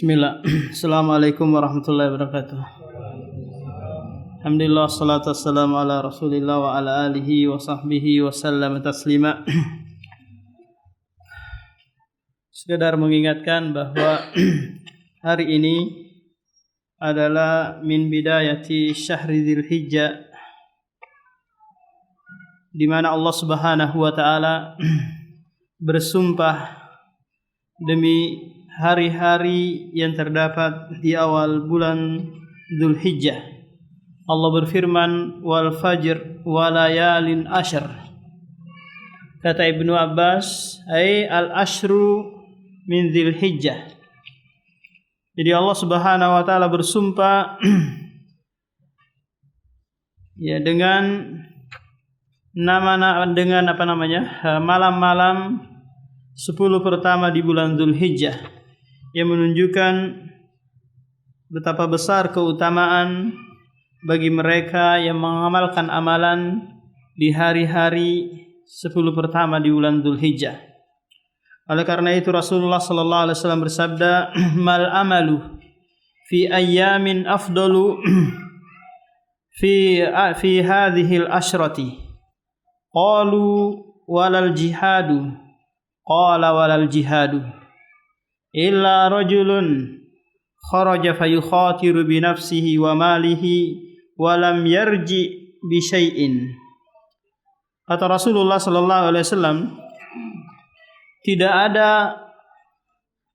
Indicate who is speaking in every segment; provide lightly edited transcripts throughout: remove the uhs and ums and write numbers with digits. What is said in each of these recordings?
Speaker 1: Bismillah. Assalamualaikum warahmatullahi wabarakatuh. Alhamdulillah, salatu wassalamu ala Rasulillah wa ala alihi wa sahbihi wa sallam taslima. Sekedar mengingatkan bahwa hari ini adalah min bidayati syahri Dzulhijjah, di mana Allah Subhanahu wa taala bersumpah demi hari-hari yang terdapat di awal bulan Dzulhijjah. Allah berfirman, wal fajr wa layalin ashr. Kata Ibnu Abbas, ay al ashru min Dzulhijjah. Jadi Allah Subhanahu wa taala bersumpah ya dengan malam-malam 10 pertama di bulan Dzulhijjah, yang menunjukkan betapa besar keutamaan bagi mereka yang mengamalkan amalan di hari-hari 10 pertama di bulan Dzulhijjah. Oleh karena itu Rasulullah sallallahu alaihi wasallam bersabda, mal amalu fi ayyamin afdalu fi hadhil ashrati. Qalu walal jihadu. Qala walal jihadu illa rajulun kharaja fayukhatiru bi nafsihi wa malihi wa lam yarji bi syai'in. Kata Rasulullah sallallahu alaihi wasallam, tidak ada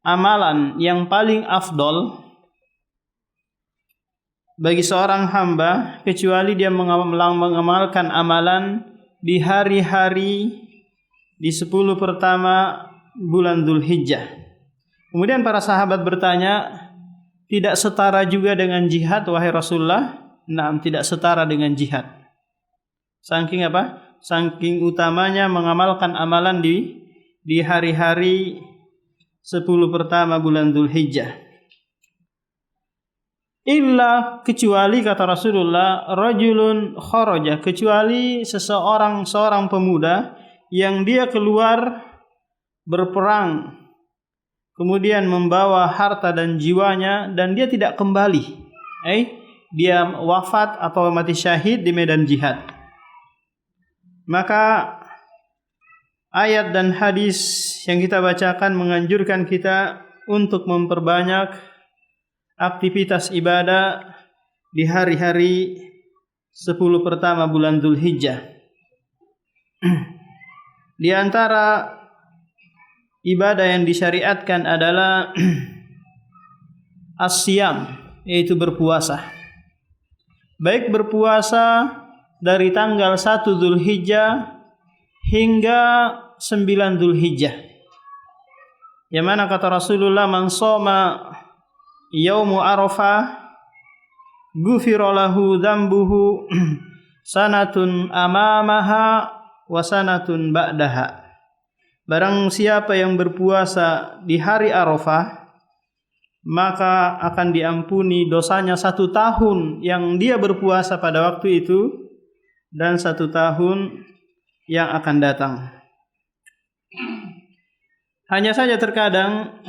Speaker 1: amalan yang paling afdol bagi seorang hamba kecuali dia mengamalkan amalan di hari-hari di 10 pertama bulan Dzulhijjah. Kemudian para sahabat bertanya, tidak setara juga dengan jihad wahai Rasulullah? Naam, tidak setara dengan jihad. Saking apa? Saking utamanya mengamalkan amalan di hari-hari 10 pertama bulan Dzulhijjah. Illa, kecuali kata Rasulullah, rajulun kharaja, kecuali seorang pemuda yang dia keluar berperang, kemudian membawa harta dan jiwanya, dan dia tidak kembali, dia wafat atau mati syahid di medan jihad. Maka ayat dan hadis yang kita bacakan menganjurkan kita untuk memperbanyak aktivitas ibadah di hari-hari 10 pertama bulan Dzulhijjah. Di antara ibadah yang disyariatkan adalah as-siyam, yaitu berpuasa. Baik berpuasa dari tanggal 1 Dzulhijjah hingga 9 Dzulhijjah. Yang mana kata Rasulullah, man shoma yaumu Arafah ghufira lahu dzambuhu sanatun amamaha wasanatun ba'daha. Barang siapa yang berpuasa di hari Arafah, maka akan diampuni dosanya 1 tahun yang dia berpuasa pada waktu itu, dan 1 tahun yang akan datang. Hanya saja terkadang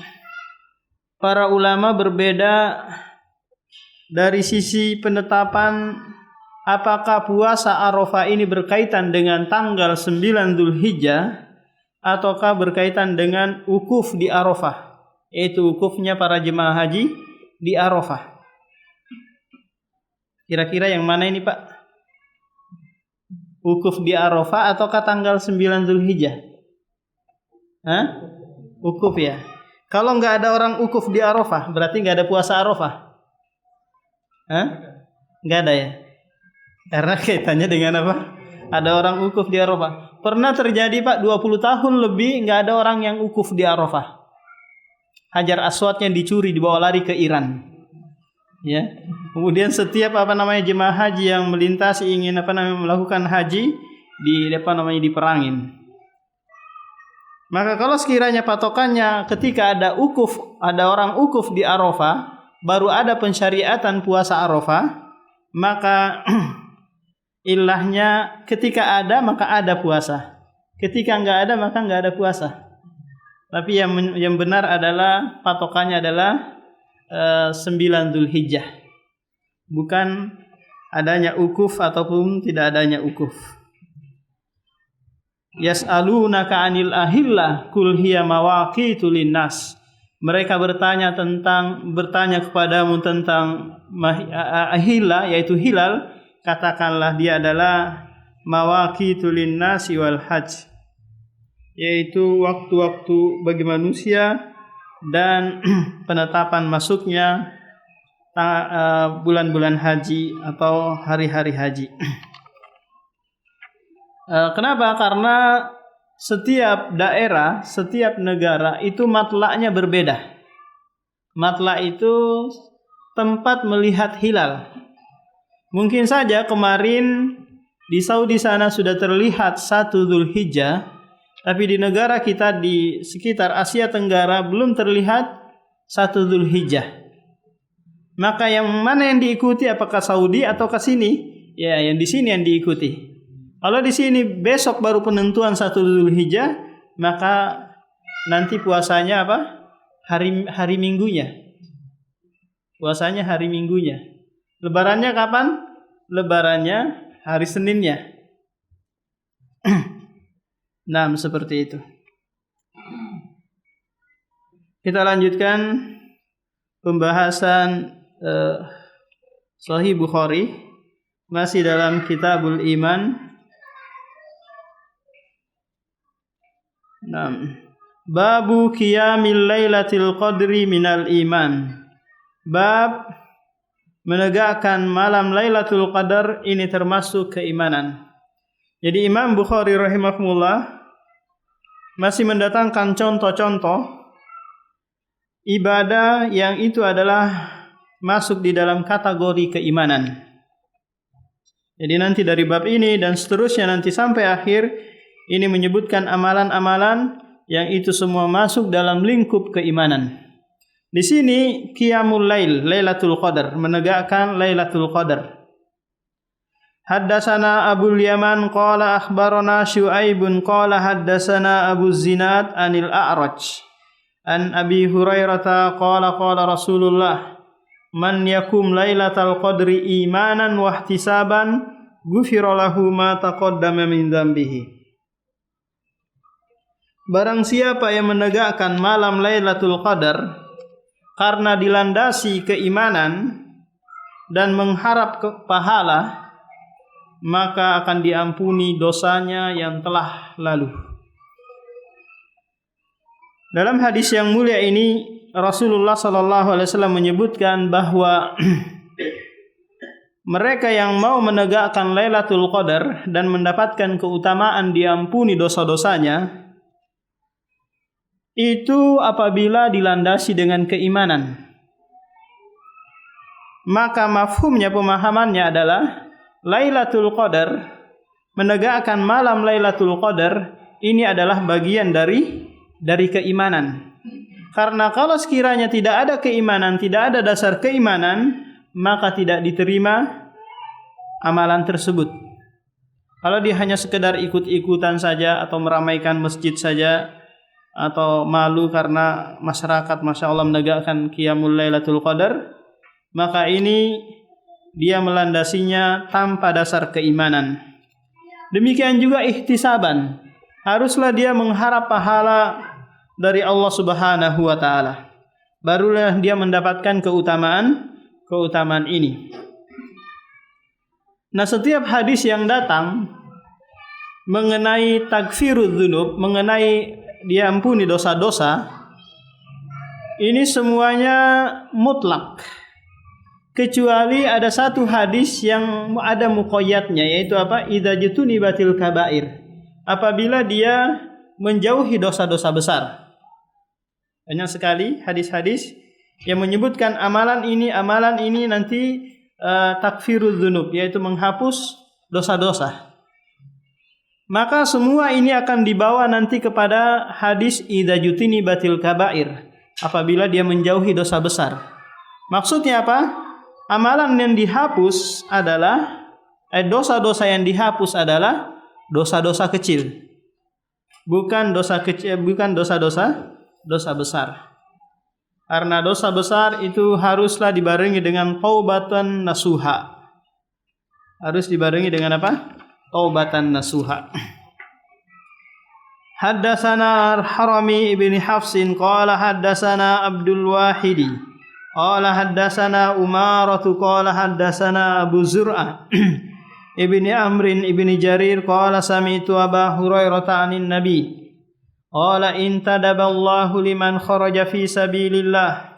Speaker 1: para ulama berbeda dari sisi penetapan apakah puasa Arafah ini berkaitan dengan tanggal 9 Dzulhijjah ataukah berkaitan dengan wukuf di Arafah, yaitu wukufnya para jemaah haji di Arafah. Kira-kira yang mana ini, Pak? Wukuf di Arafah ataukah tanggal 9 Dzulhijjah? Wukuf ya. Kalau enggak ada orang wukuf di Arafah, berarti enggak ada puasa Arafah? Enggak ada ya? Karena kaitannya dengan apa? Ada orang wukuf di Arafah. Pernah terjadi, Pak, 20 tahun lebih enggak ada orang yang wukuf di Arafah. Hajar Aswadnya dicuri, dibawa lari ke Iran. Ya. Kemudian setiap jemaah haji yang melintasi ingin melakukan haji diperangin. Maka kalau sekiranya patokannya ketika ada orang wukuf di Arafah, baru ada pensyariatan puasa Arafah, maka ilahnya ketika ada maka ada puasa, ketika enggak ada maka enggak ada puasa. Tapi yang benar adalah patokannya adalah 9 Dzulhijjah. Bukan adanya ukuf ataupun tidak adanya ukuf. Yas'alunaka 'anil ahillah qul hiya mawaqitu linnas. Mereka bertanya kepadamu tentang ahillah, yaitu hilal, katakanlah dia adalah mawaqitu linnasi wal hajj, yaitu waktu-waktu bagi manusia dan penetapan masuknya bulan-bulan haji atau hari-hari haji. Kenapa? Karena setiap daerah, setiap negara itu matla'nya berbeda. Matla' itu tempat melihat hilal. Mungkin saja kemarin di Saudi sana sudah terlihat 1 Dzulhijjah, tapi di negara kita di sekitar Asia Tenggara belum terlihat 1 Dzulhijjah. Maka yang mana yang diikuti, apakah Saudi atau ke sini? Ya, yang di sini yang diikuti. Kalau di sini besok baru penentuan 1 Dzulhijjah, maka nanti puasanya apa? Hari Minggunya. Puasanya hari Minggunya. Lebarannya kapan? Lebarannya hari Seninnya. Nah, seperti itu. Kita lanjutkan pembahasan Sahih Bukhari, masih dalam Kitabul Iman. Babu qiyamil lailatul qadri minal iman. Bab menegakkan malam Lailatul Qadar ini termasuk keimanan. Jadi Imam Bukhari rahimahullah masih mendatangkan contoh-contoh ibadah yang itu adalah masuk di dalam kategori keimanan. Jadi nanti dari bab ini dan seterusnya nanti sampai akhir ini menyebutkan amalan-amalan yang itu semua masuk dalam lingkup keimanan. Di sini qiyamul lail, Lailatul Qadar, menegakkan Lailatul Qadar. Haddatsana Abul Yaman qala akhbarana Syu'aibun qala haddatsana Abu Zinad anil A'raj an Abi Hurairah qala qala Rasulullah man yakum Lailatul Qadri imanan wa ihtisaban ghufira lahu ma taqaddama min dzambihi. Barang siapa yang menegakkan malam Lailatul Qadar karena dilandasi keimanan dan mengharap pahala, maka akan diampuni dosanya yang telah lalu. Dalam hadis yang mulia ini Rasulullah SAW menyebutkan bahwa mereka yang mau menegakkan Lailatul Qadar dan mendapatkan keutamaan diampuni dosa-dosanya itu apabila dilandasi dengan keimanan. Maka mafhumnya, pemahamannya adalah Lailatul Qadar, menegakkan malam Lailatul Qadar ini adalah bagian dari keimanan. Karena kalau sekiranya tidak ada keimanan, tidak ada dasar keimanan, maka tidak diterima amalan tersebut. Kalau dia hanya sekedar ikut-ikutan saja atau meramaikan masjid saja, atau malu karena masyarakat Masya Allah menegakkan Qiyamul Lailatul Qadar, maka ini dia melandasinya tanpa dasar keimanan. Demikian juga ihtisaban, haruslah dia mengharap pahala dari Allah Subhanahu wa taala, barulah dia mendapatkan keutamaan ini. Nah, setiap hadis yang datang mengenai takfirudz dzunub, mengenai diampuni dosa-dosa, ini semuanya mutlak, kecuali ada satu hadis yang ada muqayyadnya, yaitu apa? Idza jutunibatil kabair, apabila dia menjauhi dosa-dosa besar. Banyak sekali hadis-hadis yang menyebutkan amalan ini nanti takfirudz dzunub, yaitu menghapus dosa-dosa. Maka semua ini akan dibawa nanti kepada hadis idza jutunibatil kabair, apabila dia menjauhi dosa besar. Maksudnya apa? Amalan yang dihapus adalah dosa-dosa yang dihapus adalah dosa-dosa kecil. Bukan dosa-dosa besar. Karena dosa besar itu haruslah dibarengi dengan taubatan nasuha. Harus dibarengi dengan apa? Taubatan nasuha. Haddatsana Harami ibn Hafsin qala haddatsana Abdul Wahidi qala haddatsana Umaratu qala haddatsana Abu Zur'ah ibni Amrin ibni Jarir qala sami'tu Aba Hurairah 'anin Nabi qala intadaballahu liman kharaja fi sabilillah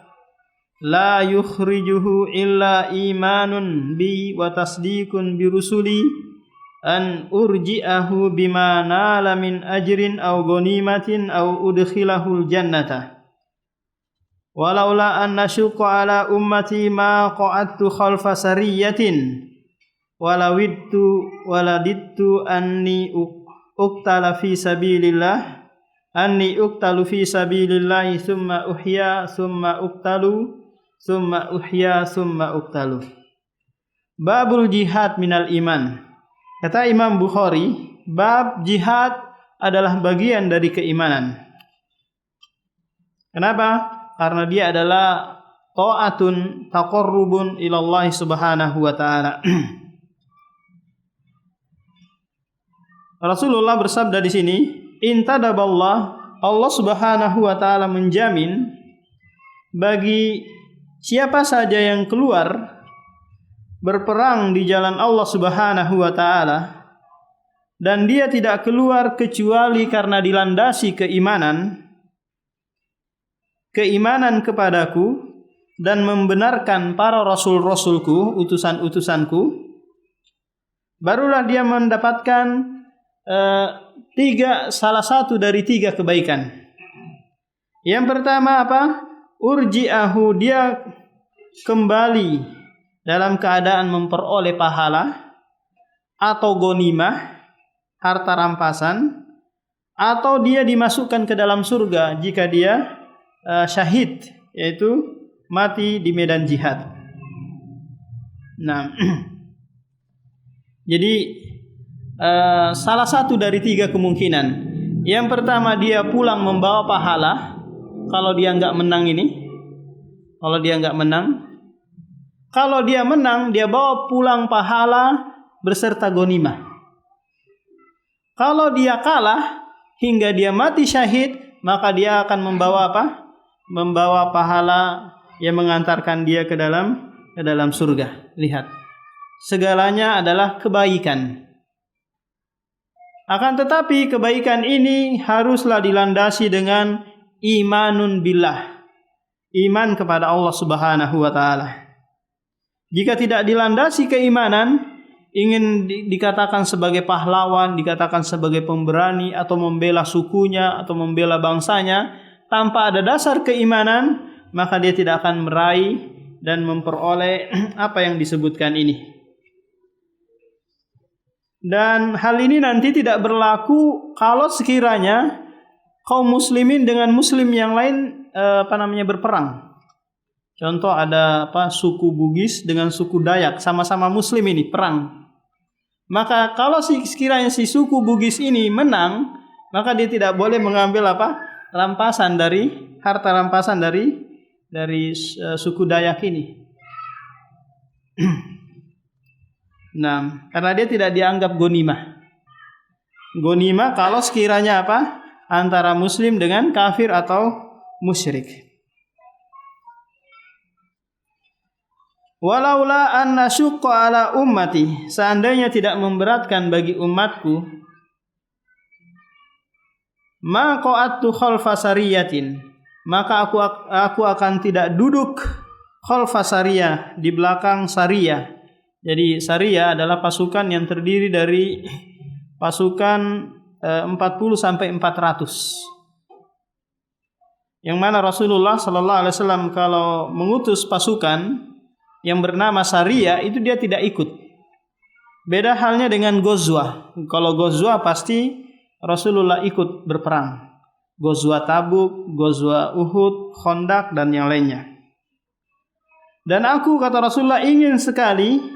Speaker 1: la yukhrijuhu illa imanun bi wa tasdiqun bi rusuli an urji'ahu bima nala min ajrin aw ghanimatin aw udkhilahul jannata walaula an nasyqa ala ummati ma qa'adtu khalfa sariyatin waladittu anni uqtala fi sabilillah anni uqtalu fi sabilillah thumma uhya thumma uqtalu thumma uhya thumma uqtalu. Babul jihad minal iman. Kata Imam Bukhari, bab jihad adalah bagian dari keimanan. Kenapa? Karena dia adalah ta'atun taqarrubun ila Allah Subhanahu wa taala. Rasulullah bersabda di sini, intadaballah, Allah Subhanahu wa taala menjamin bagi siapa saja yang keluar berperang di jalan Allah Subhanahu wa taala dan dia tidak keluar kecuali karena dilandasi keimanan kepadaku dan membenarkan para rasul-rasulku, utusan-utusanku, barulah dia mendapatkan salah satu dari tiga kebaikan. Yang pertama apa? Urji'ahu, dia kembali dalam keadaan memperoleh pahala atau ghanimah, harta rampasan, atau dia dimasukkan ke dalam surga jika dia syahid, yaitu mati di medan jihad. Nah, jadi salah satu dari tiga kemungkinan. Yang pertama, dia pulang membawa pahala kalau dia enggak menang ini. Kalau dia enggak menang. Kalau dia menang, dia bawa pulang pahala beserta ghanimah. Kalau dia kalah hingga dia mati syahid, maka dia akan membawa apa? Membawa pahala yang mengantarkan dia ke dalam surga. Lihat. Segalanya adalah kebaikan. Akan tetapi kebaikan ini haruslah dilandasi dengan imanun billah. Iman kepada Allah Subhanahu wa taala. Jika tidak dilandasi keimanan, ingin dikatakan sebagai pahlawan, dikatakan sebagai pemberani atau membela sukunya atau membela bangsanya tanpa ada dasar keimanan, maka dia tidak akan meraih dan memperoleh apa yang disebutkan ini. Dan hal ini nanti tidak berlaku kalau sekiranya kaum muslimin dengan muslim yang lain berperang. Contoh ada suku Bugis dengan suku Dayak sama-sama muslim ini perang. Maka kalau sekiranya si suku Bugis ini menang, maka dia tidak boleh mengambil rampasan dari harta rampasan dari suku Dayak ini. Nah, karena dia tidak dianggap ghanimah. Ghanimah kalau sekiranya antara muslim dengan kafir atau musyrik. Walaula an nasyqa ala ummati, seandainya tidak memberatkan bagi umatku, ma qa'attu khalfa sariyatin, maka aku akan tidak duduk khalfa sariyah, di belakang sariyah. Jadi sariyah adalah pasukan yang terdiri dari pasukan 40 sampai 400. Yang mana Rasulullah sallallahu alaihi wasallam kalau mengutus pasukan yang bernama sariyah itu dia tidak ikut. Beda halnya dengan Ghazwah. Kalau Ghazwah pasti Rasulullah ikut berperang. Ghazwah Tabuk, Ghazwah Uhud, Khandaq dan yang lainnya. Dan aku, kata Rasulullah, ingin sekali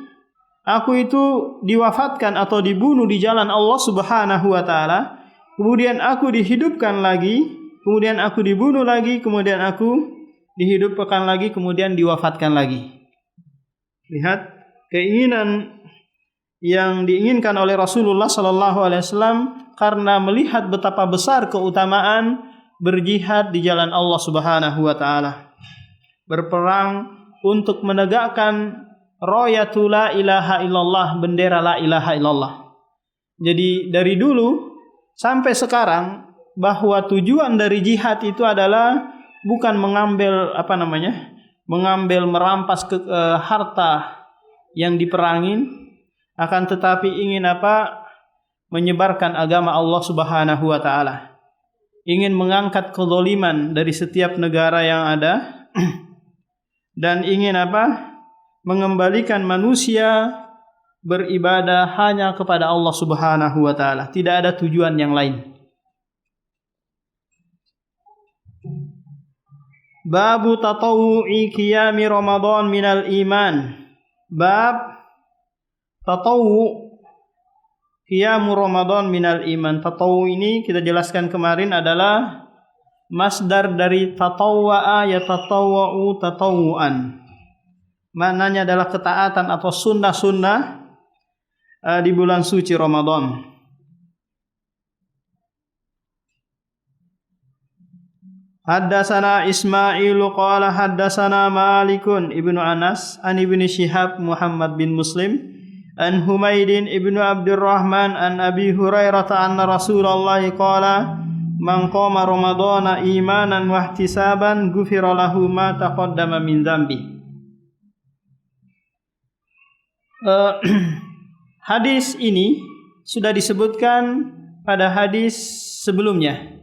Speaker 1: aku itu diwafatkan atau dibunuh di jalan Allah Subhanahu wa taala, kemudian aku dihidupkan lagi, kemudian aku dibunuh lagi, kemudian aku dihidupkan lagi, kemudian diwafatkan lagi. Lihat keinginan yang diinginkan oleh Rasulullah sallallahu alaihi wasallam karena melihat betapa besar keutamaan berjihad di jalan Allah Subhanahu wa taala. Berperang untuk menegakkan rayatul la ilaha illallah, bendera la ilaha illallah. Jadi dari dulu sampai sekarang bahwa tujuan dari jihad itu adalah bukan mengambil merampas harta yang diperangin, akan tetapi ingin menyebarkan agama Allah Subhanahu wa taala. Ingin mengangkat kezaliman dari setiap negara yang ada dan ingin mengembalikan manusia beribadah hanya kepada Allah Subhanahu wa taala. Tidak ada tujuan yang lain. Babu tatawu'i qiyami Ramadan minal iman. Bab tatawu qiyamu Ramadan minal iman. Tatawu ini kita jelaskan kemarin adalah masdar dari tatawwa'a yatatawwa'u tatawu'an. Maknanya adalah ketaatan atau sunnah-sunnah di bulan suci Ramadan. Haddatsana Ismailu qala haddatsana Malikun ibnu Anas an ibni Syihab Muhammad bin Muslim an Humaidin ibnu Abdurrahman an Abi Hurairah anna Rasulullah qala man qama Ramadana imanan wa ihtisaban ghufira lahu ma taqaddama min dzambi. Hadis ini sudah disebutkan pada hadis sebelumnya.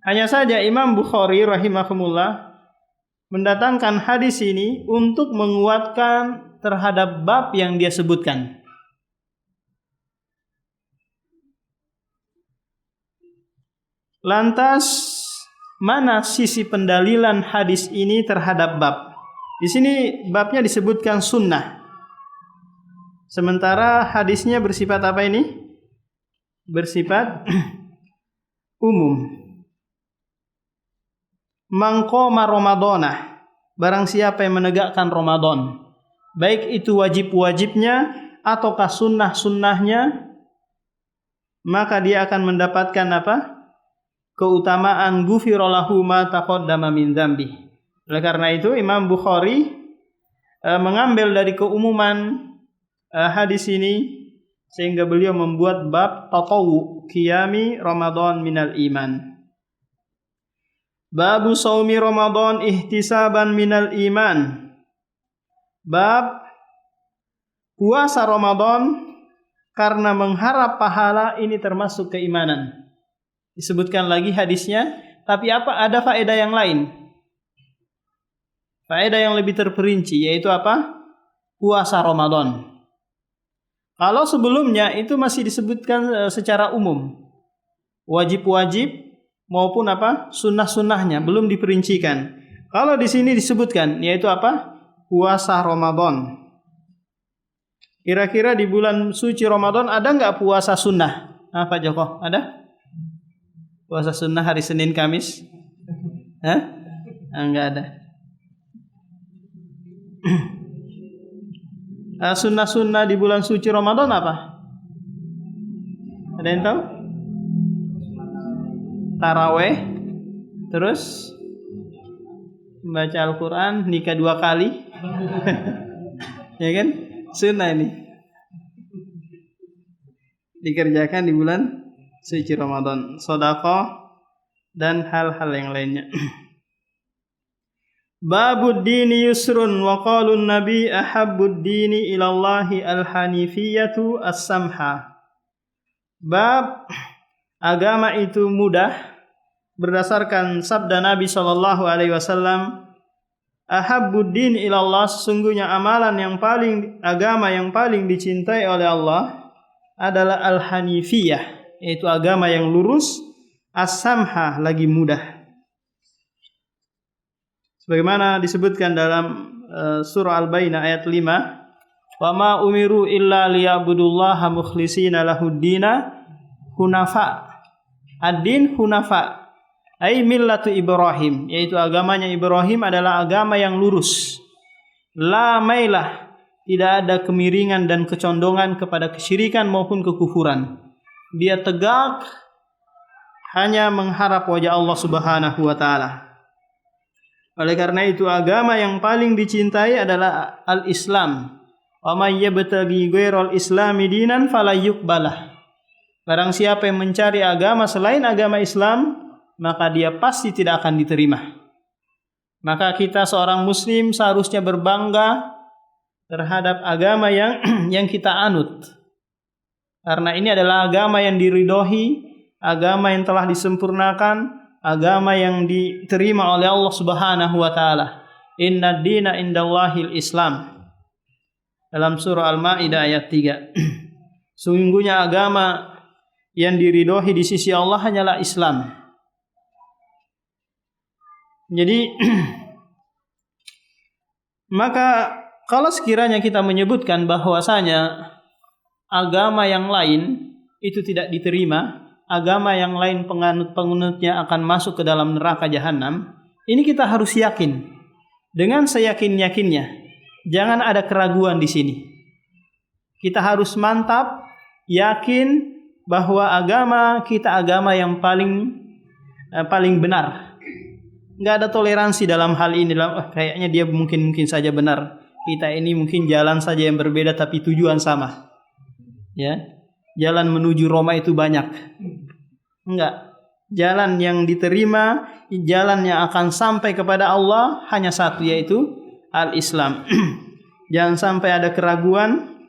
Speaker 1: Hanya saja Imam Bukhari rahimahumullah mendatangkan hadis ini untuk menguatkan terhadap bab yang dia sebutkan. Lantas, mana sisi pendalilan hadis ini terhadap bab? Di sini babnya disebutkan sunnah. Sementara hadisnya bersifat apa ini? Bersifat umum. Man qama Ramadana, barang siapa yang menegakkan Ramadan, baik itu wajib-wajibnya ataukah sunnah-sunnahnya, maka dia akan mendapatkan keutamaan ghufira lahu ma taqaddama min dzambi. Oleh karena itu Imam Bukhari mengambil dari keumuman hadis ini sehingga beliau membuat bab tatawu qiyami Ramadan minal iman. Babu shaumi Ramadan ihtisaban minal iman. Bab puasa Ramadan karena mengharap pahala, ini termasuk keimanan. Disebutkan lagi hadisnya, tapi ada faedah yang lain. Faedah yang lebih terperinci yaitu puasa Ramadan. Kalau sebelumnya itu masih disebutkan secara umum. Wajib-wajib maupun sunnah-sunnahnya belum diperincikan. Kalau di sini disebutkan yaitu puasa Ramadan. Kira-kira di bulan suci Ramadan ada nggak puasa sunnah? Pak Joko, ada? Puasa sunnah hari Senin Kamis? Enggak ada. Sunnah-sunnah di bulan suci Ramadan apa? Ada yang tahu? Taraweh, terus membaca Al-Quran, nikah 2 kali. Ya kan? Sunnah ini dikerjakan di bulan suci Ramadan, sedekah dan hal-hal yang lainnya. Babud dini yusrun wa qalun nabi ahabbud dini ilallahi al-hanifiyatu as-samha. Bab agama itu mudah berdasarkan sabda Nabi sallallahu alaihi wasallam, ahabbuddin ilallah, sesungguhnya agama yang paling dicintai oleh Allah adalah al-hanifiyah, yaitu agama yang lurus, as-samha, lagi mudah. Sebagaimana disebutkan dalam surah Al-Baqarah ayat 5, wa ma umiru illa liya'budullaha mukhlishina lahuddina hunafa. Ad-din hunafa. Ai millatu Ibrahim, yaitu agamanya Ibrahim adalah agama yang lurus. La mailah, tidak ada kemiringan dan kecondongan kepada kesyirikan maupun kekufuran. Dia tegak hanya mengharap wajah Allah Subhanahu wa taala. Oleh karena itu agama yang paling dicintai adalah al-Islam. Wa may yabtaghi ghairal islami dinan fala yuqbalah. Barang siapa yang mencari agama selain agama Islam, maka dia pasti tidak akan diterima. Maka kita seorang muslim seharusnya berbangga terhadap agama yang kita anut. Karena ini adalah agama yang diridhoi, agama yang telah disempurnakan, agama yang diterima oleh Allah Subhanahu wa taala. Inna dina indallahil Islam. Dalam surah Al-Maidah ayat 3. Sungguhnya agama yang diridhoi di sisi Allah hanyalah Islam. Jadi maka kalau sekiranya kita menyebutkan bahwasanya agama yang lain itu tidak diterima, agama yang lain penganut-penganutnya akan masuk ke dalam neraka jahanam, ini kita harus yakin. Dengan seyakin-yakinnya. Jangan ada keraguan di sini. Kita harus mantap, yakin bahwa agama kita agama yang paling benar. Enggak ada toleransi dalam hal ini. Kayaknya dia mungkin saja benar. Kita ini mungkin jalan saja yang berbeda tapi tujuan sama. Ya. Jalan menuju Roma itu banyak. Enggak. Jalan yang diterima, jalan yang akan sampai kepada Allah hanya satu, yaitu al-Islam. Jangan sampai ada keraguan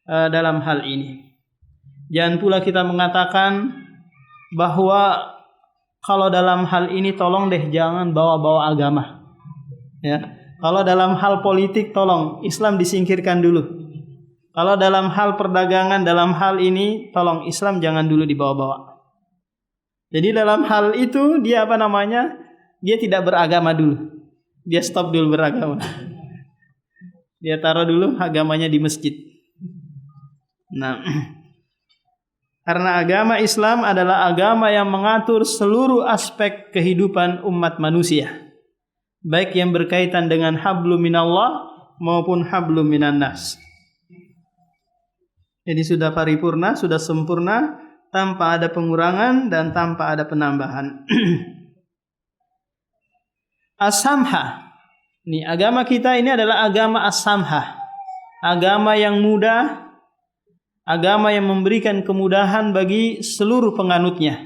Speaker 1: dalam hal ini. Jangan pula kita mengatakan bahwa kalau dalam hal ini tolong deh jangan bawa-bawa agama. Ya. Kalau dalam hal politik tolong Islam disingkirkan dulu. Kalau dalam hal perdagangan, dalam hal ini tolong Islam jangan dulu dibawa-bawa. Jadi dalam hal itu dia dia tidak beragama dulu. Dia stop dulu beragama. Dia taruh dulu agamanya di masjid. Nah, karena agama Islam adalah agama yang mengatur seluruh aspek kehidupan umat manusia. Baik yang berkaitan dengan hablum minallah maupun hablum minan nas. Jadi sudah paripurna, sudah sempurna, tanpa ada pengurangan dan tanpa ada penambahan. As-samha. Nih, agama kita ini adalah agama as-samha. Agama yang mudah, agama yang memberikan kemudahan bagi seluruh penganutnya.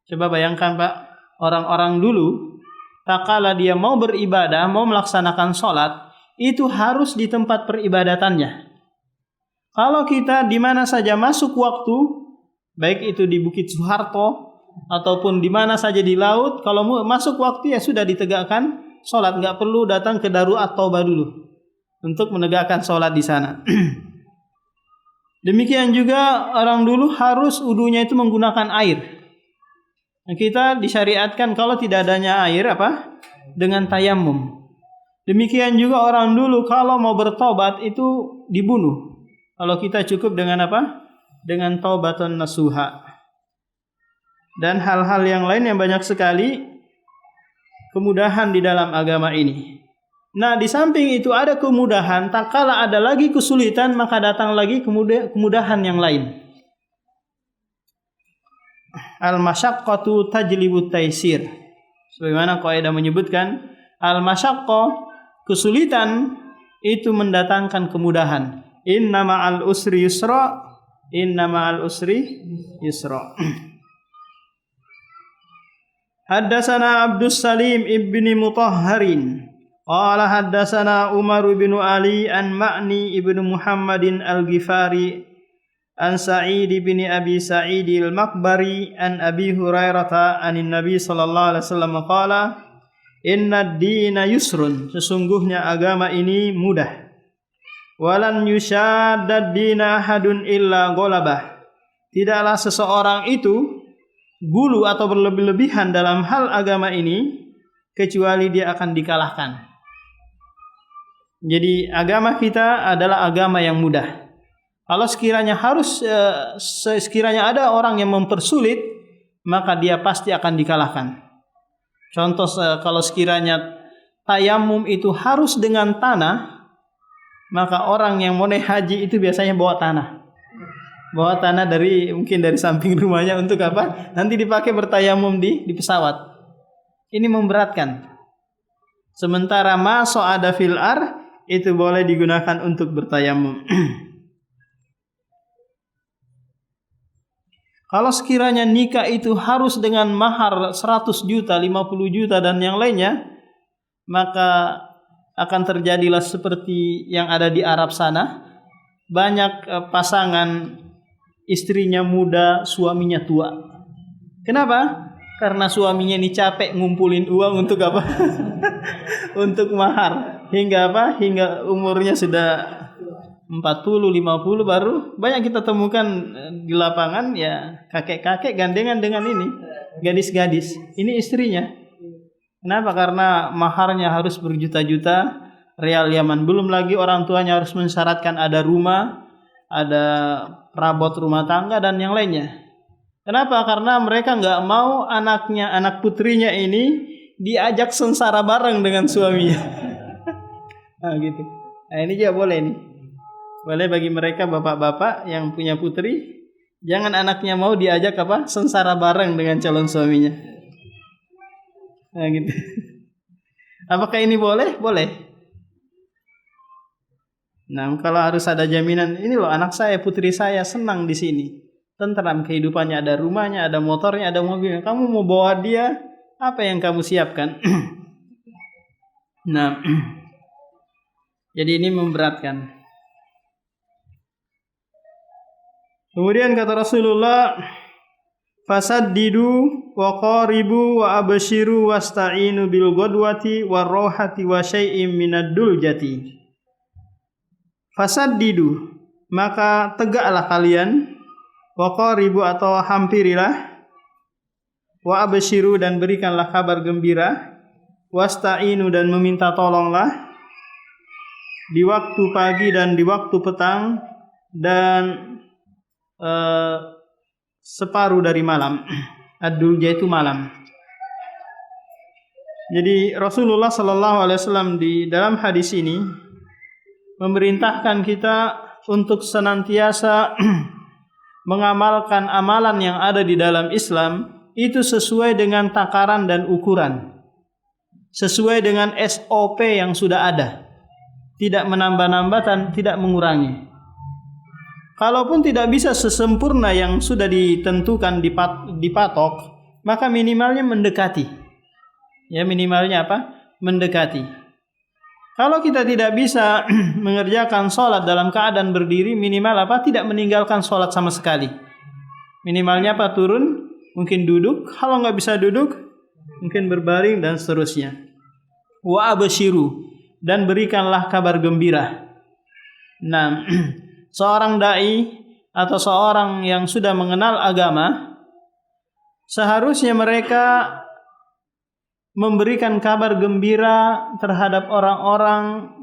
Speaker 1: Coba bayangkan Pak, orang-orang dulu tak kala dia mau beribadah, mau melaksanakan sholat, itu harus di tempat peribadatannya. Kalau kita di mana saja masuk waktu, baik itu di Bukit Soeharto ataupun di mana saja di laut, kalau masuk waktu ya sudah ditegakkan sholat, nggak perlu datang ke Darul At-Taubah dulu untuk menegakkan sholat di sana. Demikian juga orang dulu harus wudunya itu menggunakan air. Nah, kita disyariatkan kalau tidak adanya air dengan tayamum. Demikian juga orang dulu kalau mau bertobat itu dibunuh. Kalau kita cukup dengan dengan taubatun nasuha. Dan hal-hal yang lain yang banyak sekali kemudahan di dalam agama ini. Nah, di samping itu ada kemudahan, tak kala ada lagi kesulitan maka datang lagi kemudahan yang lain. Al-masyaqqatu tajlibut taisir. Sebagaimana kaidah menyebutkan, al-masyaqqah, kesulitan itu mendatangkan kemudahan. Inna ma'al usri yusra, inna ma'al usri yusra. Haddatsana Abdus Salim ibni Mutahharin qala haddatsana Umar bin Ali an Ma'ni ibnu Muhammadin al-Ghifari an Sa'id bin Abi Sa'id al-Maqbari an Abi Hurairah anin Nabi sallallahu alaihi wasallam qala inna ad-dina yusrun, sesungguhnya agama ini mudah. Walan yushadad dina ahadun illa ghalabah, tidaklah seseorang itu gulu atau berlebih-lebihan dalam hal agama ini kecuali dia akan dikalahkan. Jadi agama kita adalah agama yang mudah. Kalau sekiranya sekiranya ada orang yang mempersulit, maka dia pasti akan dikalahkan. Contoh, kalau sekiranya tayamum itu harus dengan tanah, maka orang yang mau naik haji itu biasanya bawa tanah. Bawa tanah mungkin dari samping rumahnya untuk apa? Nanti dipakai bertayamum di pesawat. Ini memberatkan. Sementara ada fil itu boleh digunakan untuk bertayamum. Kalau sekiranya nikah itu harus dengan mahar 100 juta, 50 juta dan yang lainnya, maka akan terjadilah seperti yang ada di Arab sana. Banyak pasangan istrinya muda, suaminya tua. Kenapa? Karena suaminya ini capek ngumpulin uang untuk apa? Untuk mahar. Hingga umurnya sudah 40, 50 baru banyak kita temukan di lapangan ya, kakek-kakek gandengan dengan ini gadis-gadis. Ini istrinya. Kenapa? Karena maharnya harus berjuta-juta real Yaman. Belum lagi orang tuanya harus mensyaratkan ada rumah, ada perabot rumah tangga dan yang lainnya. Kenapa? Karena mereka nggak mau anak putrinya ini diajak sengsara bareng dengan suaminya. Nah gitu. Nah ini juga boleh nih. Boleh bagi mereka bapak-bapak yang punya putri, jangan anaknya mau diajak sengsara bareng dengan calon suaminya. Nah gitu. Apakah ini boleh? Boleh. Nah, kalau harus ada jaminan, ini loh anak saya, putri saya senang di sini. Tentram kehidupannya, ada rumahnya, ada motornya, ada mobilnya. Kamu mau bawa dia, apa yang kamu siapkan? Nah, jadi ini memberatkan. Kemudian kata Rasulullah, fasaddidu wa qaribu wa abshiru wasta'inu bil ghadwati warrohati wa syai'im minad duljati. Fasaddidu, maka tegaklah kalian, wa qaribu atau hampirilah, wa abshiru dan berikanlah kabar gembira, wasta'inu dan meminta tolonglah di waktu pagi dan di waktu petang dan separuh dari malam. Ad-dulja itu malam. Jadi Rasulullah sallallahu alaihi wasallam di dalam hadis ini memerintahkan kita untuk senantiasa mengamalkan amalan yang ada di dalam Islam itu sesuai dengan takaran dan ukuran, sesuai dengan SOP yang sudah ada, tidak menambah-nambah dan tidak mengurangi. Kalaupun tidak bisa sesempurna yang sudah ditentukan dipatok, maka minimalnya mendekati. Ya, minimalnya apa? Mendekati. Kalau kita tidak bisa mengerjakan sholat dalam keadaan berdiri, minimal apa? Tidak meninggalkan sholat sama sekali. Minimalnya apa? Turun, mungkin duduk. Kalau nggak bisa duduk, mungkin berbaring dan seterusnya. Wa abshiru, dan berikanlah kabar gembira. Nah, seorang dai atau seorang yang sudah mengenal agama, seharusnya mereka memberikan kabar gembira terhadap orang-orang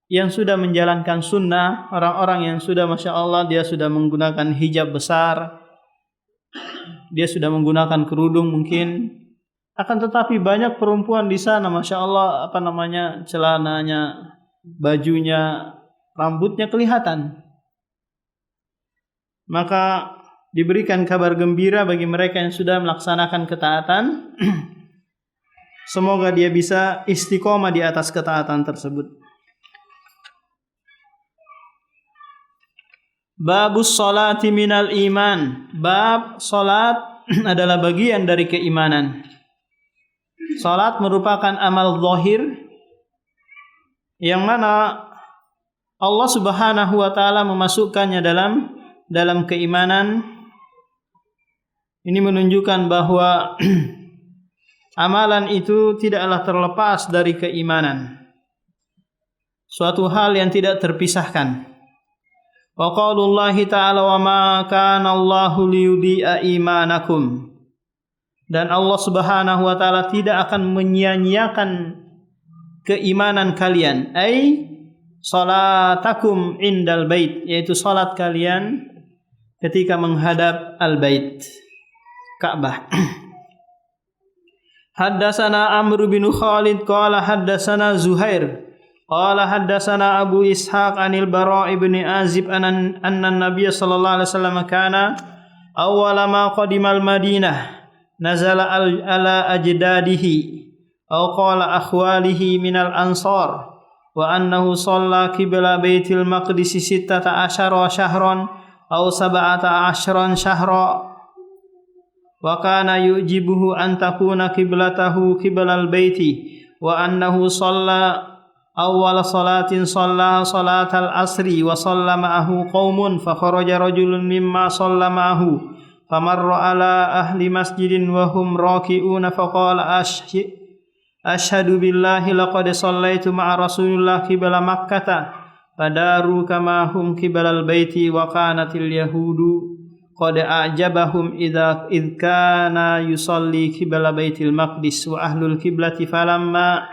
Speaker 1: yang sudah menjalankan sunnah, orang-orang yang sudah Masya Allah dia sudah menggunakan hijab besar, dia sudah menggunakan kerudung mungkin. Akan tetapi banyak perempuan di sana Masya Allah celananya, bajunya, rambutnya kelihatan. Maka diberikan kabar gembira bagi mereka yang sudah melaksanakan ketaatan. Semoga dia bisa istiqomah di atas ketaatan tersebut. Babus sholati minal iman. Bab salat adalah bagian dari keimanan. Salat merupakan amal zahir yang mana Allah Subhanahu wa taala memasukkannya dalam keimanan. Ini menunjukkan bahwa amalan itu tidaklah terlepas dari keimanan. Suatu hal yang tidak terpisahkan. Wa qaulullahi ta'ala wa ma kana Allahu liyudhi'a imanakum. Dan Allah Subhanahu wa taala tidak akan menyia-nyiakan keimanan kalian. Ai salatakum indal bait, yaitu salat kalian ketika menghadap al-bait. Ka'bah. Haddatsana Amr bin Khalid qala haddatsana Zuhair qala haddatsana Abu Ishaq anil Bara' ibn Azib anna an-nabiy sallallahu alaihi wasallam kana awwala ma qadimal Madinah nazala ala ajdadihi aw qala akhwalihi minal ansar wa annahu shalla qibla Baitul Maqdis 16 syahran aw 17 syahra wa kana yujibuhu an takuna qiblatahu qiblal baiti wa annahu shalla awwal salatin shalla salatal asri wa shalla ma'ahu qaumun fa kharaja rajulun mimma shalla ma'ahu famarra ala ahli masjidin wa hum raki'una fa qala ashhadu billahi laqad shallaitu ma'a rasulillah qibla makkah fadaru kama hum qiblal baiti wa kanatil yahudu qad a'jabahum id kana yusalli qibla Baitil Maqdis wa ahlul qiblati falamma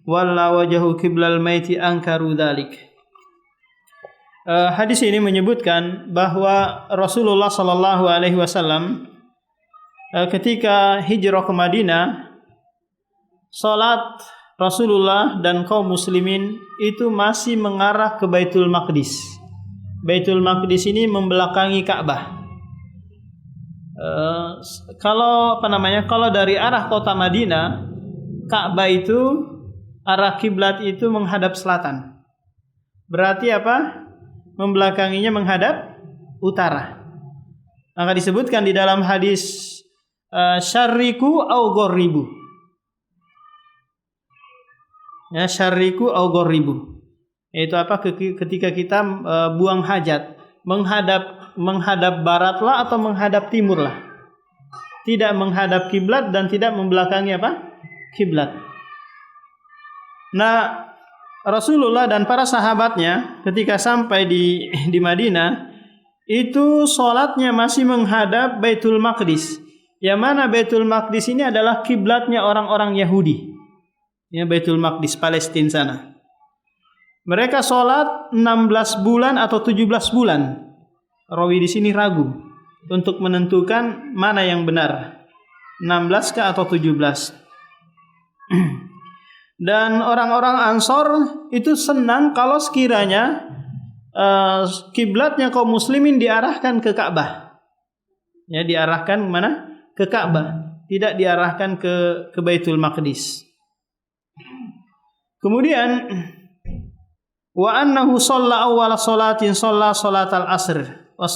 Speaker 1: walla wajhu qiblal maiti ankaru dzalik. Hadis ini menyebutkan bahwa Rasulullah sallallahu alaihi wasallam ketika hijrah ke Madinah, salat Rasulullah dan kaum muslimin itu masih mengarah ke Baitul Maqdis. Baitul Maqdis ini membelakangi Ka'bah. Kalau dari arah kota Madinah, Ka'bah itu arah kiblat itu menghadap selatan. Berarti apa? Membelakanginya menghadap utara. Maka disebutkan di dalam hadis syarriku au ghorribu. Ya, syarriku au ghorribu. Yaitu apa? Ketika kita buang hajat, menghadap baratlah atau menghadap timurlah. Tidak menghadap kiblat dan tidak membelakangi apa? Kiblat. Nah, Rasulullah dan para sahabatnya ketika sampai di Madinah itu salatnya masih menghadap Baitul Maqdis. Yang mana Baitul Maqdis ini adalah kiblatnya orang-orang Yahudi. Ya, Baitul Maqdis Palestina sana. Mereka salat 16 bulan atau 17 bulan. Rawi di sini ragu untuk menentukan mana yang benar, 16 kah atau 17. Dan orang-orang Ansor itu senang kalau sekiranya kiblatnya kaum muslimin diarahkan ke Ka'bah. Ya, diarahkan mana? Ke Ka'bah, tidak diarahkan ke Baitul Maqdis. Kemudian wa annahu shalla awwala salatin shalla salatal asr wa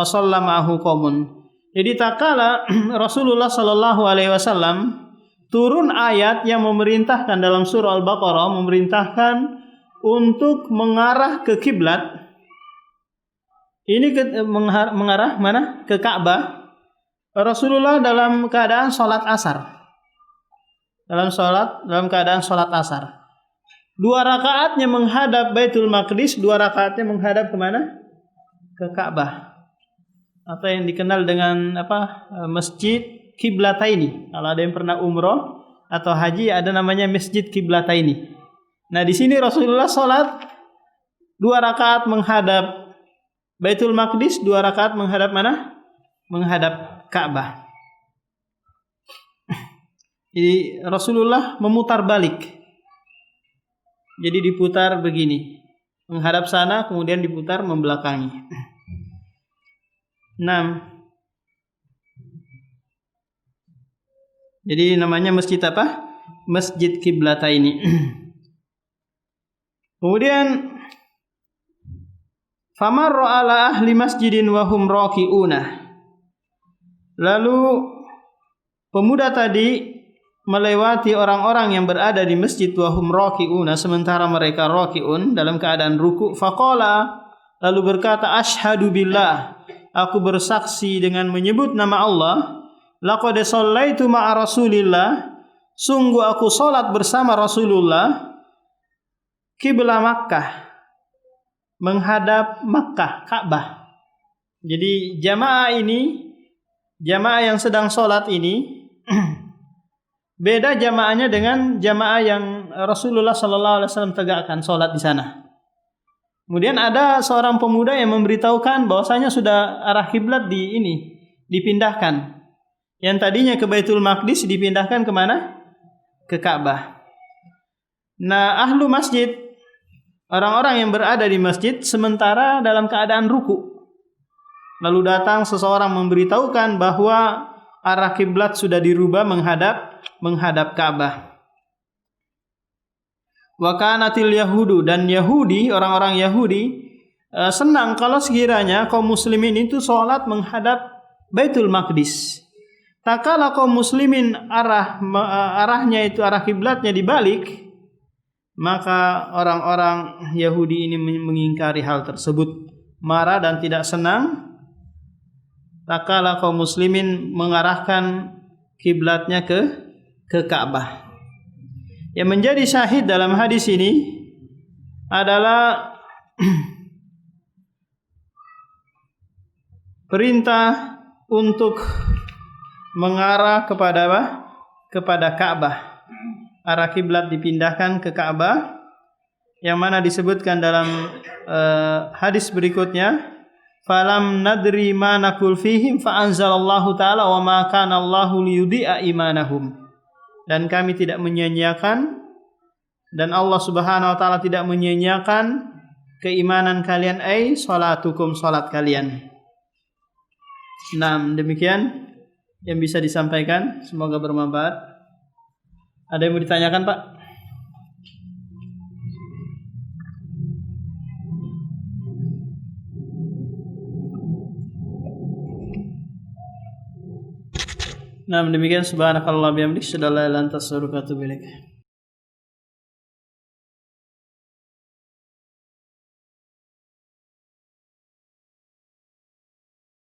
Speaker 1: shalla ma'ahu qaumun. Jadi tatkala Rasulullah sallallahu alaihi wasallam turun ayat yang memerintahkan dalam surah Al-Baqarah, memerintahkan untuk mengarah ke kiblat. Ini mengarah mana? Ke Ka'bah. Rasulullah dalam keadaan salat asar. Dalam keadaan salat asar. 2 rakaatnya menghadap Baitul Maqdis, 2 rakaatnya menghadap kemana? Ke Ka'bah. Atau yang dikenal dengan apa? Masjid Kiblataini. Kalau ada yang pernah umroh atau haji, ada namanya Masjid Kiblataini. Nah, di sini Rasulullah salat 2 rakaat menghadap Baitul Maqdis, 2 rakaat menghadap mana? Menghadap Ka'bah. Jadi Rasulullah memutar balik. Jadi diputar begini, menghadap sana, kemudian diputar membelakangi. 6. Jadi namanya masjid apa? Masjid Kiblataini. Kemudian famarra ala ahli masjidin wa hum raki'una. Lalu pemuda tadi melewati orang-orang yang berada di masjid wa hum raki'una, sementara mereka raki'un dalam keadaan ruku'. Faqala, lalu berkata, asyhadu billah, aku bersaksi dengan menyebut nama Allah, laqad shallaitu ma'a Rasulillah, sungguh aku salat bersama Rasulullah kiblat Makkah, menghadap Makkah, Ka'bah. Jadi jamaah yang sedang salat ini beda jamaahnya dengan jamaah yang Rasulullah sallallahu alaihi wasallam tegakkan salat di sana. Kemudian ada seorang pemuda yang memberitahukan bahwasanya sudah arah kiblat dipindahkan. Yang tadinya ke Baitul Maqdis dipindahkan kemana? Ke Ka'bah. Nah, ahlu masjid, orang-orang yang berada di masjid sementara dalam keadaan ruku. Lalu datang seseorang memberitahukan bahwa arah kiblat sudah dirubah menghadap Ka'bah. Wa kanatil yahudu, dan Yahudi, orang-orang Yahudi senang kalau sekiranya kaum muslimin itu sholat menghadap Baitul Maqdis. Tak kala kaum muslimin arahnya itu arah kiblatnya dibalik, maka orang-orang Yahudi ini mengingkari hal tersebut, marah dan tidak senang. Tak kala kaum muslimin mengarahkan kiblatnya ke Ka'bah. Yang menjadi syahid dalam hadis ini adalah perintah untuk mengarah kepada apa? Kepada Ka'bah. Arah kiblat dipindahkan ke Ka'bah, yang mana disebutkan dalam hadis berikutnya, falam nadri ma naqul fihim fa anzalallahu ta'ala wa ma kana Allahu liyudhi'a imanahum. Dan kami tidak menyia-nyiakan, dan Allah Subhanahu wa taala tidak menyia-nyiakan keimanan kalian, salatukum, salat kalian. Nah, demikian yang bisa disampaikan, semoga bermanfaat. Ada yang mau ditanyakan, Pak? Nah, demikian, subhanakallah bihamdik, asyhadu an la ilaha illa anta, astaghfiruka wa atubu ilaik.